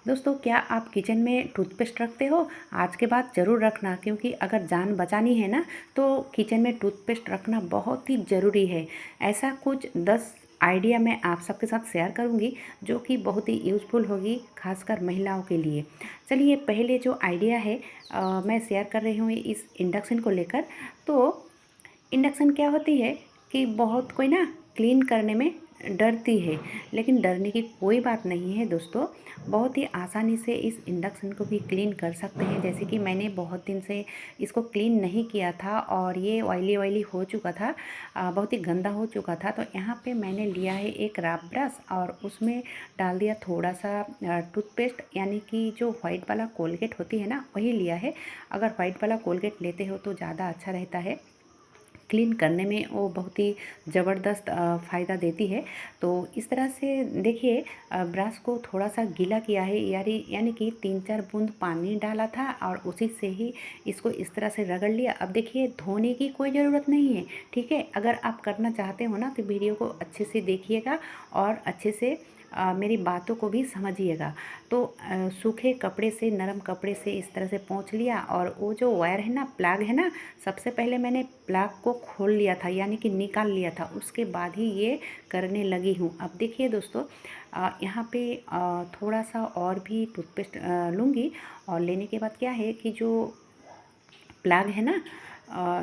दोस्तों, क्या आप किचन में टूथपेस्ट रखते हो? आज के बाद ज़रूर रखना, क्योंकि अगर जान बचानी है ना तो किचन में टूथपेस्ट रखना बहुत ही ज़रूरी है। ऐसा कुछ 10 आइडिया मैं आप सबके साथ शेयर करूंगी जो कि बहुत ही यूज़फुल होगी, खासकर महिलाओं के लिए। चलिए, पहले जो आइडिया है मैं शेयर कर रही हूँ इस इंडक्शन को लेकर। तो इंडक्शन क्या होती है कि बहुत कोई ना क्लीन करने में डरती है, लेकिन डरने की कोई बात नहीं है दोस्तों। बहुत ही आसानी से इस इंडक्शन को भी क्लीन कर सकते हैं। जैसे कि मैंने बहुत दिन से इसको क्लीन नहीं किया था और ये ऑयली ऑयली हो चुका था, बहुत ही गंदा हो चुका था। तो यहाँ पे मैंने लिया है एक रफ ब्रश और उसमें डाल दिया थोड़ा सा टूथपेस्ट, यानी कि जो वाइट वाला कोलगेट होती है ना वही लिया है। अगर वाइट वाला कोलगेट लेते हो तो ज़्यादा अच्छा रहता है, क्लीन करने में वो बहुत ही ज़बरदस्त फ़ायदा देती है। तो इस तरह से देखिए, ब्रश को थोड़ा सा गीला किया है, यानी कि 3-4 बूंद पानी डाला था और उसी से ही इसको इस तरह से रगड़ लिया। अब देखिए, धोने की कोई ज़रूरत नहीं है, ठीक है। अगर आप करना चाहते हो ना तो वीडियो को अच्छे से देखिएगा और अच्छे से मेरी बातों को भी समझिएगा। तो सूखे कपड़े से, नरम कपड़े से इस तरह से पोंछ लिया। और वो जो वायर है ना, प्लग है ना, सबसे पहले मैंने प्लग को खोल लिया था, यानी कि निकाल लिया था, उसके बाद ही ये करने लगी हूँ। अब देखिए दोस्तों, यहाँ पे थोड़ा सा और भी टूथपेस्ट लूँगी। और लेने के बाद क्या है कि जो प्लग है ना,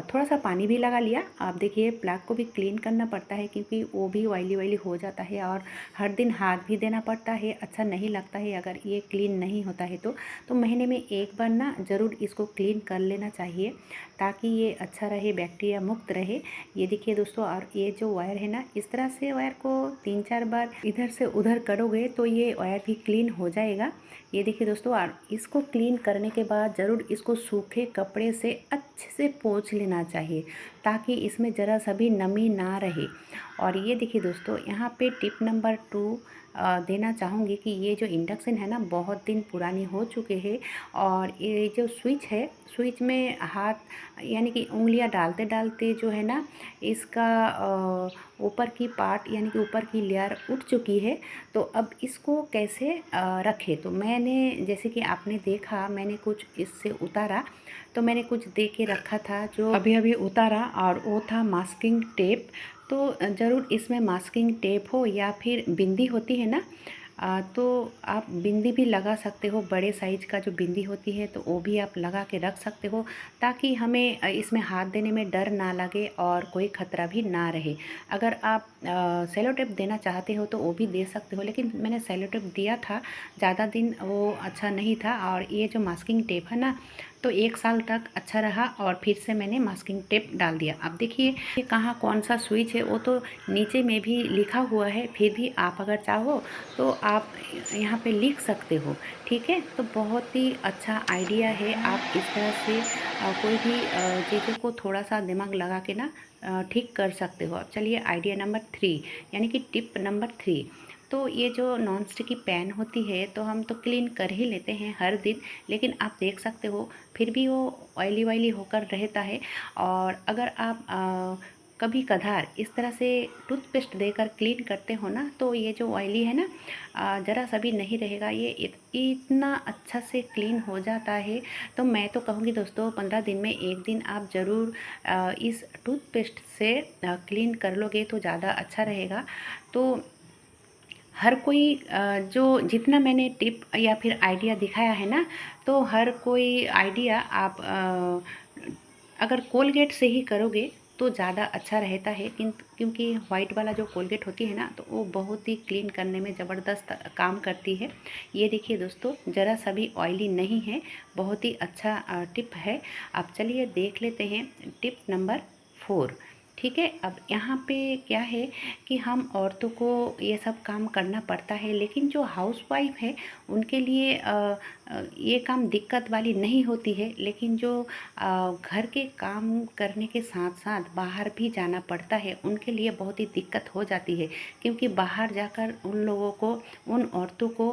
थोड़ा सा पानी भी लगा लिया। आप देखिए, प्लग को भी क्लीन करना पड़ता है क्योंकि वो भी ऑयली ऑयली हो जाता है और हर दिन हाथ भी देना पड़ता है। अच्छा नहीं लगता है अगर ये क्लीन नहीं होता है तो महीने में एक बार ना ज़रूर इसको क्लीन कर लेना चाहिए, ताकि ये अच्छा रहे, बैक्टीरिया मुक्त रहे। ये देखिए दोस्तों, और ये जो वायर है ना, इस तरह से वायर को 3-4 बार इधर से उधर करोगे तो ये वायर भी क्लीन हो जाएगा। ये देखिए दोस्तों, और इसको क्लीन करने के बाद ज़रूर इसको सूखे कपड़े से अच्छे से पोंछ लेना चाहिए, ताकि इसमें ज़रा सा भी नमी ना रहे। और ये देखिए दोस्तों, यहाँ पे टिप नंबर 2 देना चाहूँगी कि ये जो इंडक्शन है ना, बहुत दिन पुरानी हो चुके हैं। और ये जो स्विच है, स्विच में हाथ यानी कि उंगलियां डालते डालते जो है ना, इसका ऊपर की पार्ट यानी कि ऊपर की लेयर उठ चुकी है। तो अब इसको कैसे रखें? तो मैंने, जैसे कि आपने देखा, मैंने कुछ इससे उतारा, तो मैंने कुछ दे के रखा था जो अभी अभी उतारा, और वो था मास्किंग टेप। तो ज़रूर इसमें मास्किंग टेप हो या फिर बिंदी होती है ना, तो आप बिंदी भी लगा सकते हो। बड़े साइज का जो बिंदी होती है तो वो भी आप लगा के रख सकते हो, ताकि हमें इसमें हाथ देने में डर ना लगे और कोई ख़तरा भी ना रहे। अगर आप सेलो टेप देना चाहते हो तो वो भी दे सकते हो, लेकिन मैंने सेलो टेप दिया था, ज़्यादा दिन वो अच्छा नहीं था। और ये जो मास्किंग टेप है ना, तो 1 साल तक अच्छा रहा और फिर से मैंने मास्किंग टेप डाल दिया। अब देखिए, ये कहाँ कौन सा स्विच है वो तो नीचे में भी लिखा हुआ है, फिर भी आप अगर चाहो तो आप यहाँ पे लिख सकते हो, ठीक है। तो बहुत ही अच्छा आइडिया है, आप इस तरह से कोई भी चीज़ों को थोड़ा सा दिमाग लगा के ना ठीक कर सकते हो। अब चलिए, आइडिया नंबर 3 यानी कि टिप नंबर 3। तो ये जो नॉन स्टिकी पैन होती है तो हम तो क्लीन कर ही लेते हैं हर दिन, लेकिन आप देख सकते हो फिर भी वो ऑयली ऑयली होकर रहता है। और अगर आप कभी कधार इस तरह से टूथपेस्ट देकर क्लीन करते हो ना, तो ये जो ऑयली है ना, ज़रा सा भी नहीं रहेगा, ये इतना अच्छा से क्लीन हो जाता है। तो मैं तो कहूँगी दोस्तों, 15 दिन में एक दिन आप ज़रूर इस टूथपेस्ट से क्लीन कर लोगे तो ज़्यादा अच्छा रहेगा। तो हर कोई जो जितना मैंने टिप या फिर आइडिया दिखाया है ना, तो हर कोई आइडिया आप अगर कोलगेट से ही करोगे तो ज़्यादा अच्छा रहता है। क्योंकि वाइट वाला जो कोलगेट होती है ना, तो वो बहुत ही क्लीन करने में ज़बरदस्त काम करती है। ये देखिए दोस्तों, ज़रा सा भी ऑयली नहीं है, बहुत ही अच्छा टिप है। अब चलिए देख लेते हैं टिप नंबर 4, ठीक है। अब यहाँ पे क्या है कि हम औरतों को ये सब काम करना पड़ता है, लेकिन जो हाउसवाइफ है उनके लिए ये काम दिक्कत वाली नहीं होती है। लेकिन जो घर के काम करने के साथ साथ बाहर भी जाना पड़ता है, उनके लिए बहुत ही दिक्कत हो जाती है। क्योंकि बाहर जाकर उन लोगों को, उन औरतों को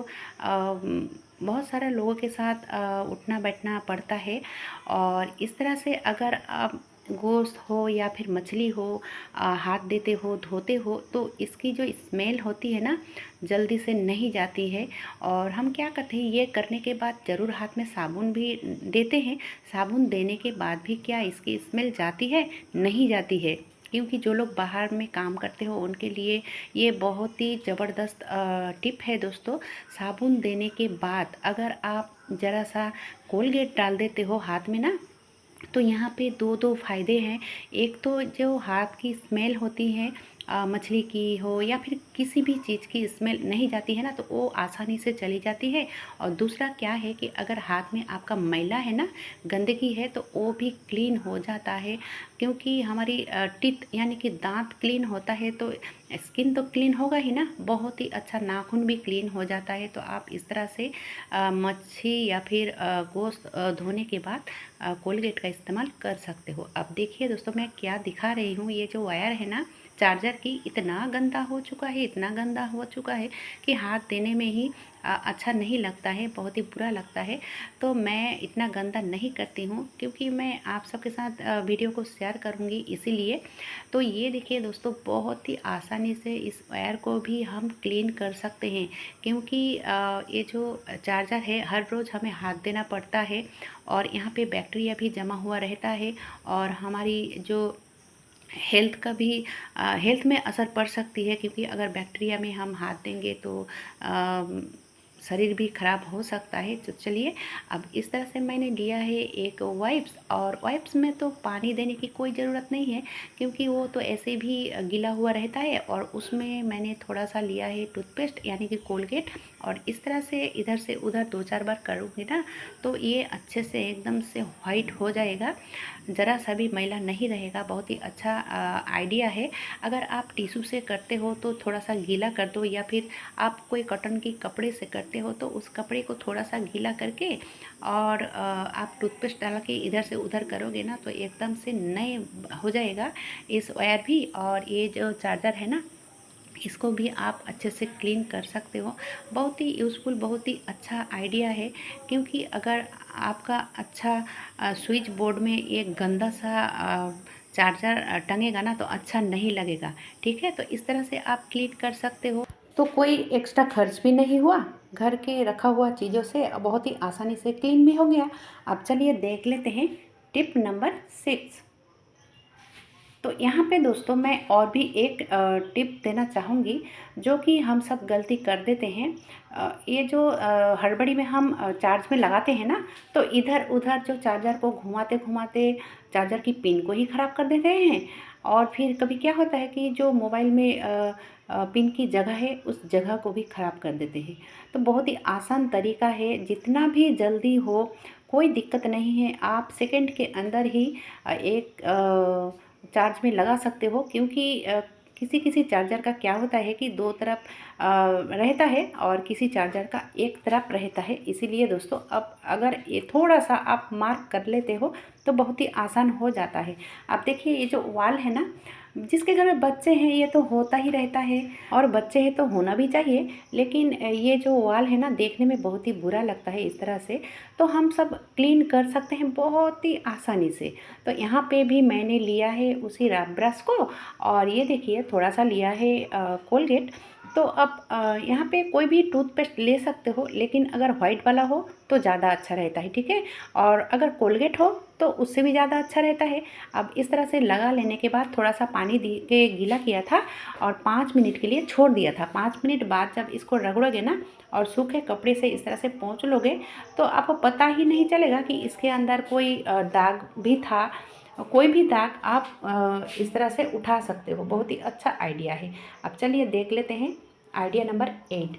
बहुत सारे लोगों के साथ उठना बैठना पड़ता है। और इस तरह से अगर आप गोश्त हो या फिर मछली हो, हाथ देते हो, धोते हो, तो इसकी जो स्मेल होती है ना, जल्दी से नहीं जाती है। और हम क्या करते हैं, ये करने के बाद ज़रूर हाथ में साबुन भी देते हैं। साबुन देने के बाद भी क्या इसकी स्मेल जाती है? नहीं जाती है, क्योंकि जो लोग बाहर में काम करते हो उनके लिए ये बहुत ही ज़बरदस्त टिप है दोस्तों। साबुन देने के बाद अगर आप ज़रा सा कोलगेट डाल देते हो हाथ में ना, तो यहाँ पे दो दो फायदे हैं। एक तो जो हाथ की स्मेल होती है, मछली की हो या फिर किसी भी चीज़ की स्मेल नहीं जाती है ना, तो वो आसानी से चली जाती है। और दूसरा क्या है कि अगर हाथ में आपका मैला है ना, गंदगी है, तो वो भी क्लीन हो जाता है। क्योंकि हमारी टीथ यानी कि दांत क्लीन होता है तो स्किन तो क्लीन होगा ही ना, बहुत ही अच्छा नाखून भी क्लीन हो जाता है। तो आप इस तरह से मच्छी या फिर गोश्त धोने के बाद कोलगेट का इस्तेमाल कर सकते हो। अब देखिए दोस्तों, मैं क्या दिखा रही हूँ, ये जो वायर है ना चार्जर की, इतना गंदा हो चुका है, इतना गंदा हो चुका है कि हाथ देने में ही अच्छा नहीं लगता है, बहुत ही बुरा लगता है। तो मैं इतना गंदा नहीं करती हूँ, क्योंकि मैं आप सबके साथ वीडियो को शेयर करूँगी इसीलिए। तो ये देखिए दोस्तों, बहुत ही आसानी से इस वायर को भी हम क्लीन कर सकते हैं। क्योंकि ये जो चार्जर है हर रोज़ हमें हाथ देना पड़ता है, और यहाँ पे बैक्टीरिया भी जमा हुआ रहता है, और हमारी जो हेल्थ का भी हेल्थ में असर पड़ सकती है। क्योंकि अगर बैक्टीरिया में हम हाथ देंगे तो शरीर भी खराब हो सकता है। तो चलिए, अब इस तरह से मैंने लिया है एक वाइप्स, और वाइप्स में तो पानी देने की कोई ज़रूरत नहीं है, क्योंकि वो तो ऐसे भी गीला हुआ रहता है। और उसमें मैंने थोड़ा सा लिया है टूथपेस्ट यानी कि कोलगेट, और इस तरह से इधर से उधर 2-4 बार करूँगी ना, तो ये अच्छे से एकदम से वाइट हो जाएगा, ज़रा सा भी मैला नहीं रहेगा। बहुत ही अच्छा आइडिया है। अगर आप टिश्यू से करते हो तो थोड़ा सा गीला कर दो, या फिर आप कोई कॉटन की कपड़े से करते हो तो उस कपड़े को थोड़ा सा गीला करके और आप टूथपेस्ट डाल के इधर से उधर करोगे ना, तो एकदम से नए हो जाएगा इस वायर भी। और ये जो चार्जर है ना, इसको भी आप अच्छे से क्लीन कर सकते हो। बहुत ही यूज़फुल, बहुत ही अच्छा आइडिया है। क्योंकि अगर आपका अच्छा स्विच बोर्ड में एक गंदा सा चार्जर टंगेगा ना, तो अच्छा नहीं लगेगा। ठीक है, तो इस तरह से आप क्लीन कर सकते हो। तो कोई एक्स्ट्रा खर्च भी नहीं हुआ, घर के रखा हुआ चीज़ों से बहुत ही आसानी से क्लीन भी हो गया। अब चलिए देख लेते हैं टिप नंबर 6। तो यहाँ पे दोस्तों मैं और भी एक टिप देना चाहूँगी, जो कि हम सब गलती कर देते हैं। ये जो हड़बड़ी में हम चार्ज में लगाते हैं ना, तो इधर उधर जो चार्जर को घुमाते घुमाते चार्जर की पिन को ही ख़राब कर देते हैं। और फिर कभी क्या होता है कि जो मोबाइल में पिन की जगह है, उस जगह को भी ख़राब कर देते हैं। तो बहुत ही आसान तरीका है, जितना भी जल्दी हो कोई दिक्कत नहीं है, आप सेकंड के अंदर ही एक चार्ज में लगा सकते हो। क्योंकि किसी किसी चार्जर का क्या होता है कि दो तरफ रहता है, और किसी चार्जर का एक तरफ रहता है। इसीलिए दोस्तों, अब अगर ये थोड़ा सा आप मार्क कर लेते हो तो बहुत ही आसान हो जाता है। अब देखिए, ये जो वाल है ना, जिसके घर में बच्चे हैं ये तो होता ही रहता है, और बच्चे हैं तो होना भी चाहिए। लेकिन ये जो वाल है ना, देखने में बहुत ही बुरा लगता है इस तरह से। तो हम सब क्लीन कर सकते हैं बहुत ही आसानी से। तो यहाँ पे भी मैंने लिया है उसी ब्रश को, और ये देखिए थोड़ा सा लिया है कोलगेट। तो अब यहाँ पे कोई भी टूथपेस्ट ले सकते हो, लेकिन अगर वाइट वाला हो तो ज़्यादा अच्छा रहता है। ठीक है, और अगर कोलगेट हो तो उससे भी ज़्यादा अच्छा रहता है। अब इस तरह से लगा लेने के बाद थोड़ा सा पानी दे के गीला किया था, और 5 मिनट के लिए छोड़ दिया था। 5 मिनट बाद जब इसको रगड़ोगे ना, और सूखे कपड़े से इस तरह से पोंछ लोगे, तो आपको पता ही नहीं चलेगा कि इसके अंदर कोई दाग भी था। कोई भी दाग आप इस तरह से उठा सकते हो। बहुत ही अच्छा आइडिया है। अब चलिए देख लेते हैं आइडिया नंबर 8।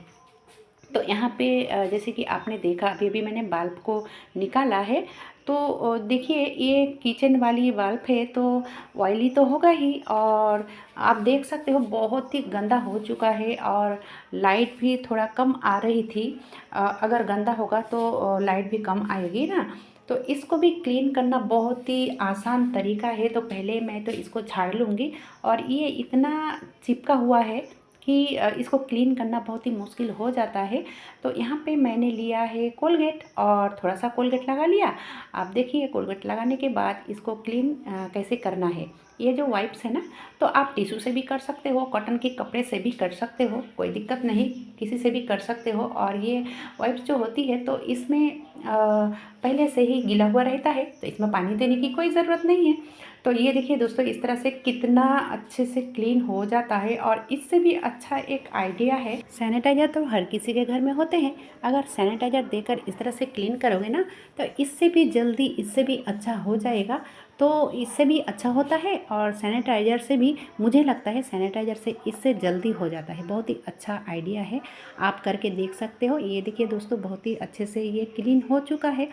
तो यहाँ पे जैसे कि आपने देखा, अभी अभी मैंने बल्ब को निकाला है। तो देखिए, ये किचन वाली बल्ब है, तो ऑयली तो होगा ही, और आप देख सकते हो बहुत ही गंदा हो चुका है, और लाइट भी थोड़ा कम आ रही थी। अगर गंदा होगा तो लाइट भी कम आएगी ना। तो इसको भी क्लीन करना बहुत ही आसान तरीका है। तो पहले मैं तो इसको झाड़ लूँगी, और ये इतना चिपका हुआ है कि इसको क्लीन करना बहुत ही मुश्किल हो जाता है। तो यहाँ पे मैंने लिया है कोलगेट और थोड़ा सा कोलगेट लगा लिया। आप देखिए कोलगेट लगाने के बाद इसको क्लीन कैसे करना है। ये जो वाइप्स है ना, तो आप टिश्यू से भी कर सकते हो, कॉटन के कपड़े से भी कर सकते हो, कोई दिक्कत नहीं, किसी से भी कर सकते हो। और ये वाइप्स जो होती है तो इसमें पहले से ही गीला हुआ रहता है, तो इसमें पानी देने की कोई ज़रूरत नहीं है। तो ये देखिए दोस्तों, इस तरह से कितना अच्छे से क्लीन हो जाता है। और इससे भी अच्छा एक आइडिया है, सैनिटाइज़र तो हर किसी के घर में होते हैं, अगर सैनिटाइज़र देकर इस तरह से क्लीन करोगे ना, तो इससे भी जल्दी, इससे भी अच्छा हो जाएगा। तो इससे भी अच्छा होता है और सैनिटाइज़र से भी मुझे लगता है सैनिटाइज़र से इससे जल्दी हो जाता है। बहुत ही अच्छा आइडिया है, आप करके देख सकते हो। ये देखिए दोस्तों, बहुत ही अच्छे से ये क्लीन हो चुका है।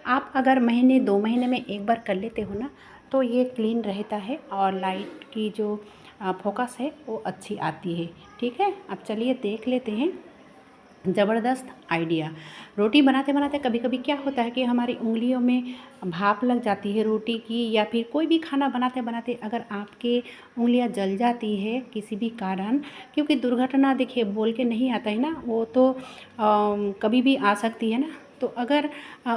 आप अगर महीने 2 महीने में एक बार कर लेते हो ना, तो ये क्लीन रहता है और लाइट की जो फोकस है वो अच्छी आती है। ठीक है, अब चलिए देख लेते हैं ज़बरदस्त आइडिया। रोटी बनाते बनाते कभी कभी क्या होता है कि हमारी उंगलियों में भाप लग जाती है रोटी की, या फिर कोई भी खाना बनाते बनाते अगर आपके उंगलियां जल जाती है किसी भी कारण, क्योंकि दुर्घटना देखिए बोल के नहीं आता है ना, वो तो कभी भी आ सकती है ना। तो अगर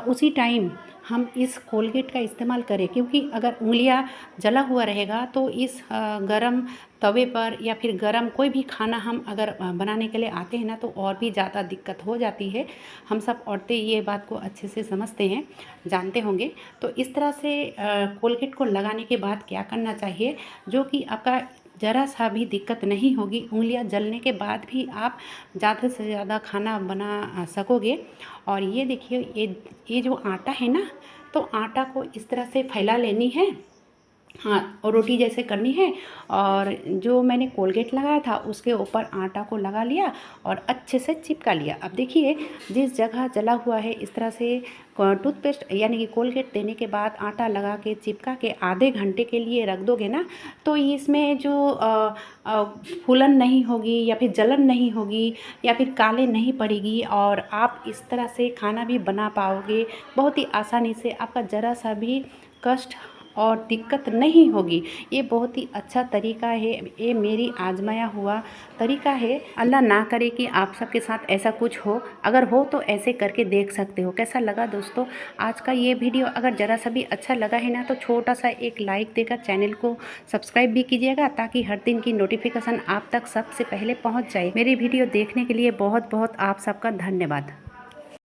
उसी टाइम हम इस कोलगेट का इस्तेमाल करें, क्योंकि अगर उंगलियां जला हुआ रहेगा तो इस गरम तवे पर या फिर गरम कोई भी खाना हम अगर बनाने के लिए आते हैं ना, तो और भी ज़्यादा दिक्कत हो जाती है। हम सब औरतें ये बात को अच्छे से समझते हैं, जानते होंगे। तो इस तरह से कोलगेट को लगाने के बाद क्या करना चाहिए, जो कि आपका ज़रा सा भी दिक्कत नहीं होगी, उंगलियां जलने के बाद भी आप ज़्यादा से ज़्यादा खाना बना सकोगे। और ये देखिए, ये जो आटा है ना, तो आटा को इस तरह से फैला लेनी है, हाँ, और रोटी जैसे करनी है। और जो मैंने कोलगेट लगाया था उसके ऊपर आटा को लगा लिया और अच्छे से चिपका लिया। अब देखिए, जिस जगह जला हुआ है इस तरह से टूथपेस्ट यानी कि कोलगेट देने के बाद आटा लगा के चिपका के आधे घंटे के लिए रख दोगे ना, तो इसमें जो फूलन नहीं होगी या फिर जलन नहीं होगी या फिर काले नहीं पड़ेगी, और आप इस तरह से खाना भी बना पाओगे बहुत ही आसानी से। आपका ज़रा सा भी कष्ट और दिक्कत नहीं होगी। ये बहुत ही अच्छा तरीका है, ये मेरी आजमाया हुआ तरीका है। अल्लाह ना करे कि आप सबके साथ ऐसा कुछ हो, अगर हो तो ऐसे करके देख सकते हो। कैसा लगा दोस्तों आज का ये वीडियो? अगर ज़रा सा भी अच्छा लगा है ना, तो छोटा सा एक लाइक देकर चैनल को सब्सक्राइब भी कीजिएगा, ताकि हर दिन की नोटिफिकेशन आप तक सबसे पहले पहुँच जाए। मेरी वीडियो देखने के लिए बहुत बहुत आप सबका धन्यवाद।